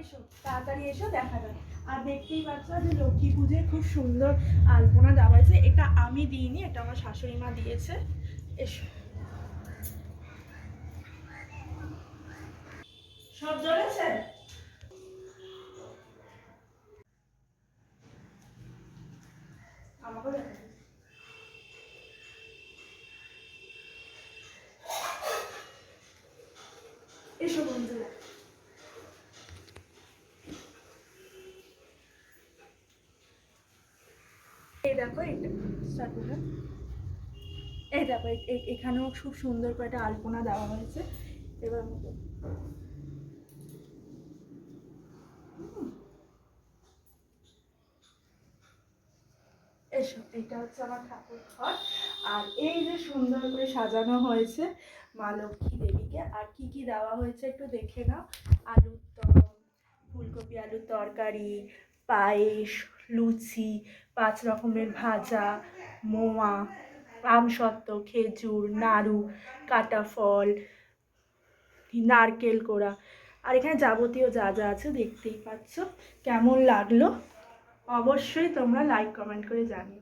এসো তাড়াতাড়ি এসো, দেখা যাক। আর দেখতেই পাচ্ছ যে লক্ষ্মী পুজোয় খুব সুন্দর আলপনা দেওয়া হয়েছে। এটা আমি দিইনি, এটা আমার শাশুড়ি মা দিয়েছে। এসো, সব জ্বলেছে। আমাকেও দেখা। এসো বন্ধুরা, এই দেখো এটা স্টার্ট করে। এই দেখো এখানেও খুব সুন্দর করে একটা আলপনা দেওয়া হয়েছে। এবার মতো এসো, এটা হচ্ছে আমার ঠাকুর ঘর। আর এই যে সুন্দর করে সাজানো হয়েছে মা লক্ষ্মী দেবীকে। আর কি কি দেওয়া হয়েছে একটু দেখে নাও। আলুর দম, ফুলকপি আলুর তরকারি, পায়েস, লুচি, 5 রকমের ভাজা, মোয়া, আমসত্ত্ব, খেজুর, নাড়ু, কাটা ফল, নারকেল কোড়া। আর এখানে যাবতীয় যা যা আছে দেখতেই পাচ্ছ। কেমন লাগলো অবশ্যই তোমরা লাইক কমেন্ট করে জানিও।